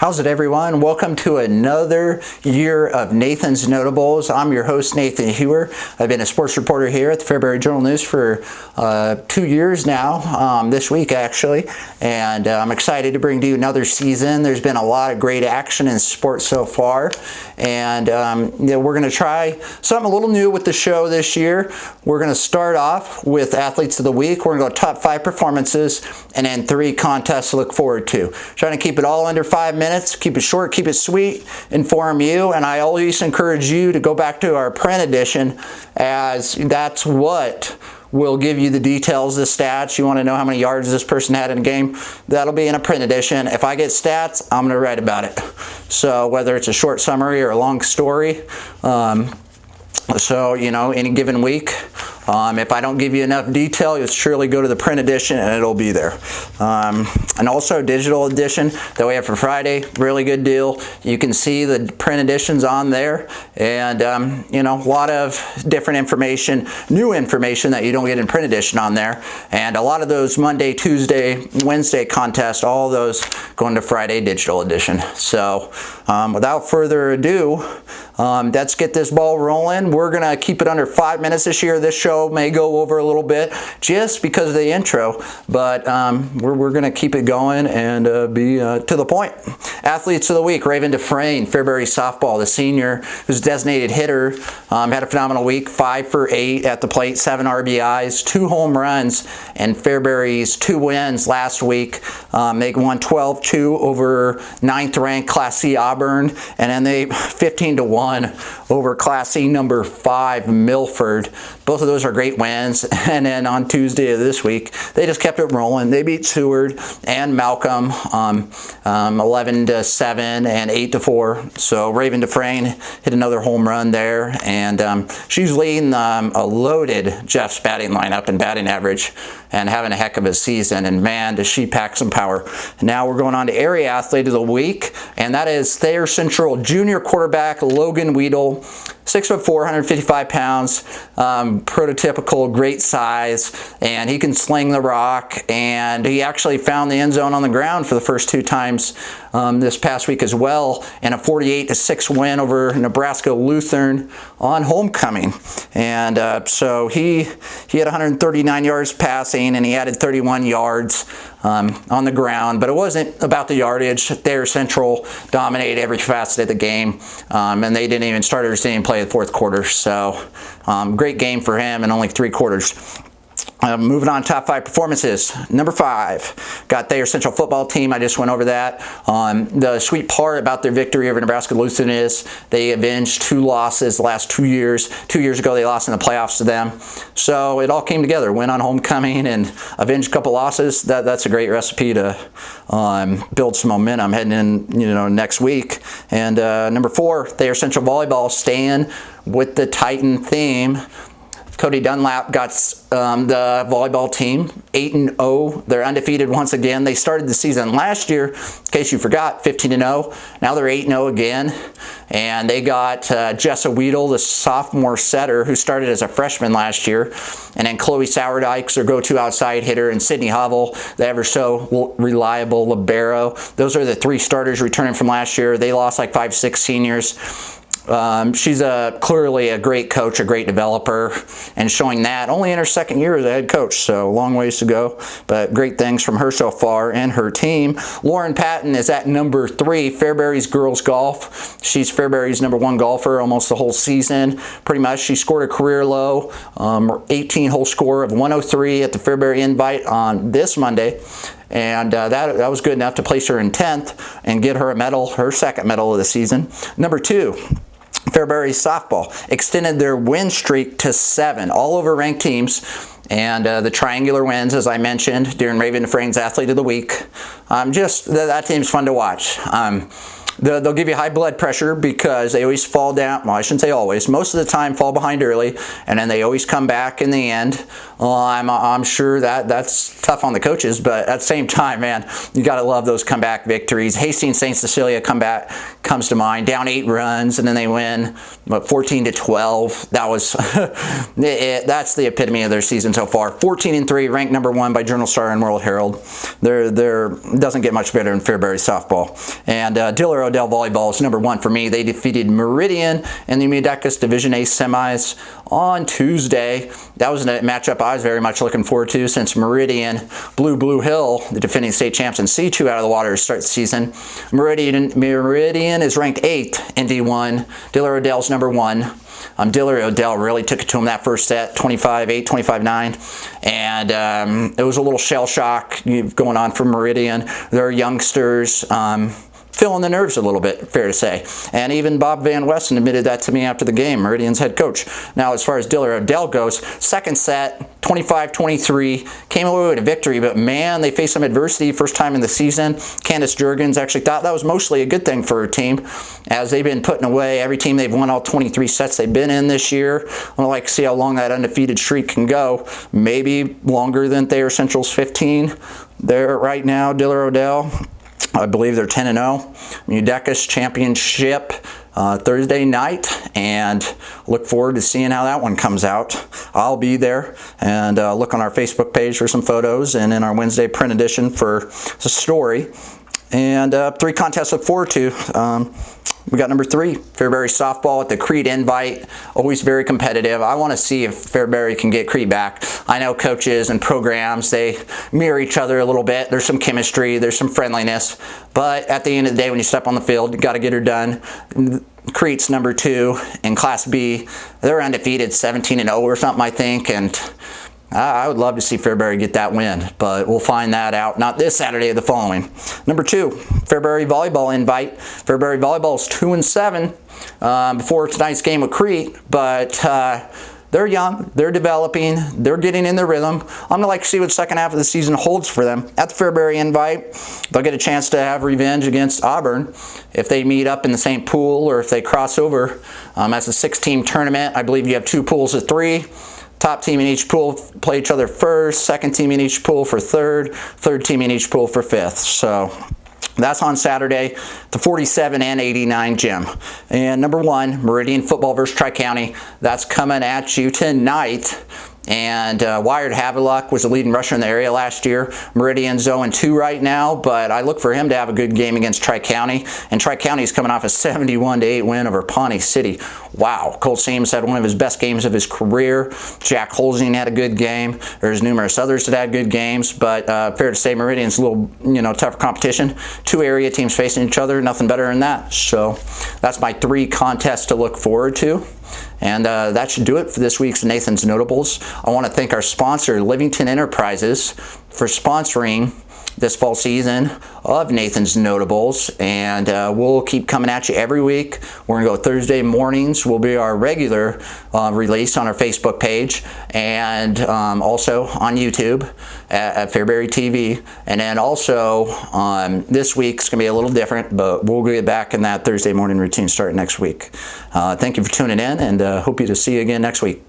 How's it, everyone? Welcome to another year of Nathan's Notables. I'm your host, Nathan Hewer. I've been a sports reporter here at the Fairbury Journal-News for 2 years now, this week actually, and I'm excited to bring to you another season. There's been a lot of great action in sports so far, and we're going to try something a little new with the show this year. We're going to start off with Athletes of the Week. We're going to go top 5 performances and then 3 contests to look forward to. Trying to keep it all under 5 minutes. Keep it short, keep it sweet, inform you, and I always encourage you to go back to our print edition, as that's what will give you the details, the stats. You want to know how many yards this person had in a game? That'll be in a print edition. If I get stats, I'm going to write about it. So whether it's a short summary or a long story, so, any given week, if I don't give you enough detail, you'll surely go to the print edition and it'll be there. And also digital edition that we have for Friday, really good deal. You can see the print editions on there, and a lot of different information, new information that you don't get in print edition on there. And a lot of those Monday, Tuesday, Wednesday contests, all those going to Friday digital edition. So without further ado, let's get this ball rolling. We're going to keep it under 5 minutes this year. This show may go over a little bit just because of the intro, but we're going to keep it going and be to the point. Athletes of the Week, Raven Dufresne, Fairbury softball, the senior who's designated hitter, had a phenomenal week, 5 for 8 at the plate, 7 RBIs, 2 home runs, and Fairbury's 2 wins last week. They won 12-2 over 9th ranked Class C Auburn, and then they 15-1 over Class C number 5 Milford. Both of those are great wins. And then on Tuesday of this week, they just kept it rolling. They beat Seward and Malcolm 11-7 and 8-4. So Raven Dufresne hit another home run there, and she's leading a loaded Jeff's batting lineup in batting average and having a heck of a season. And man, does she pack some power. Now we're going on to Area Athlete of the Week, and that is Thayer Central junior quarterback Logan Weedle, 6'4", 155 pounds, prototypical, great size, and he can sling the rock, and he actually found the end zone on the ground for the first 2 times this past week as well, in a 48-6 win over Nebraska Lutheran on homecoming. And so he had 139 yards passing, and he added 31 yards on the ground, but it wasn't about the yardage. Thayer Central dominated every facet of the game, and they didn't even, starters didn't even play the 4th quarter, so great game for him in only 3 quarters. Moving on, top 5 performances. Number 5, got Thayer Central football team. I just went over that. The sweet part about their victory over Nebraska Lutheran is they avenged 2 losses the last 2 years. 2 years ago, they lost in the playoffs to them. So it all came together. Win on homecoming and avenge a couple losses. That's a great recipe to build some momentum heading in, next week. And number 4, Thayer Central volleyball, staying with the Titan theme. Cody Dunlap got the volleyball team 8-0. They're undefeated once again. They started the season last year, in case you forgot, 15-0. Now they're 8-0 again. And they got Jessa Weedle, the sophomore setter, who started as a freshman last year. And then Chloe Sourdykes, their go-to outside hitter, and Sydney Hovell, the ever so reliable libero. Those are the 3 starters returning from last year. They lost like 5-6 seniors. She's clearly a great coach, a great developer, and showing that only in her 2nd year as a head coach, so long ways to go, but great things from her so far and her team. Lauren Patton is at number 3, Fairbury's girls golf. She's Fairbury's number 1 golfer almost the whole season, pretty much. She scored a career low 18-hole score of 103 at the Fairbury Invite on this Monday. And that was good enough to place her in 10th and get her a medal, her 2nd medal of the season. Number 2, Fairbury softball extended their win streak to 7, all over ranked teams. And the triangular wins, as I mentioned, during Raven Dufresne's Athlete of the Week. That team's fun to watch. They'll give you high blood pressure because they always fall down. Well, I shouldn't say always. Most of the time fall behind early, and then they always come back in the end. I'm sure that's tough on the coaches, but at the same time, man, you got to love those comeback victories. Hastings St. Cecilia comeback comes to mind, down 8 runs, and then they win 14-12. That was that's the epitome of their season so far. 14-3, ranked number 1 by Journal Star and World Herald. There doesn't get much better than Fairbury softball. And Diller Odell volleyball is number 1 for me. They defeated Meridian in the Umedecus Division A semis on Tuesday. That was a matchup I was very much looking forward to, since Meridian blew Blue Hill, the defending state champs, in C2 out of the water to start the season. Meridian is ranked 8th in D1. Diller Odell's number 1. Diller Odell really took it to him that first set, 25-8, 25-9, and it was a little shell shock going on for Meridian. Their youngsters feeling the nerves a little bit, fair to say. And even Bob Van Westen admitted that to me after the game, Meridian's head coach. Now, as far as Diller Odell goes, second set, 25-23, came away with a victory, but man, they faced some adversity first time in the season. Candace Jurgens actually thought that was mostly a good thing for her team, as they've been putting away every team. They've won all 23 sets they've been in this year. I'd like to see how long that undefeated streak can go. Maybe longer than Thayer Central's 15. They're right now, Diller Odell, I believe they're 10-0. Umedecus Championship Thursday night, and look forward to seeing how that one comes out. I'll be there, and look on our Facebook page for some photos, and in our Wednesday print edition for the story. And 3 contests to look forward to. We got number 3, Fairbury softball at the Creed Invite. Always very competitive. I want to see if Fairbury can get Creed back. I know coaches and programs, they mirror each other a little bit. There's some chemistry, there's some friendliness. But at the end of the day, when you step on the field, you got to get her done. Creed's number 2 in Class B. They're undefeated, 17-0 or something, I think. And I would love to see Fairbury get that win, but we'll find that out not this Saturday, the following. Number 2, Fairbury volleyball invite. Fairbury volleyball is 2-7 before tonight's game with Crete, but they're young, they're developing, they're getting in their rhythm. I'm going to like to see what the second half of the season holds for them. At the Fairbury invite, they'll get a chance to have revenge against Auburn if they meet up in the same pool or if they cross over. As a 6-team tournament, I believe you have 2 pools of 3. Top team in each pool play each other first, second team in each pool for third team in each pool for 5th. So that's on Saturday, the 47 and 89 gym. And number 1, Meridian football versus Tri-County. That's coming at you tonight. And Wired Havelock was the leading rusher in the area last year. Meridian's 0-2 right now, but I look for him to have a good game against Tri-County. And Tri-County is coming off a 71-8 win over Pawnee City. Wow, Cole Seams had one of his best games of his career. Jack Holzing had a good game. There's numerous others that had good games, but fair to say Meridian's a little, tougher competition. 2 area teams facing each other, nothing better than that. So that's my 3 contests to look forward to. And that should do it for this week's Nathan's Notables. I want to thank our sponsor, Livington Enterprises, for sponsoring this fall season of Nathan's Notables. And we'll keep coming at you every week. We're going to go Thursday mornings will be our regular release on our Facebook page, and also on YouTube at Fairbury TV. And then also this week's going to be a little different, but we'll get back in that Thursday morning routine starting next week. Thank you for tuning in, and hope to see you again next week.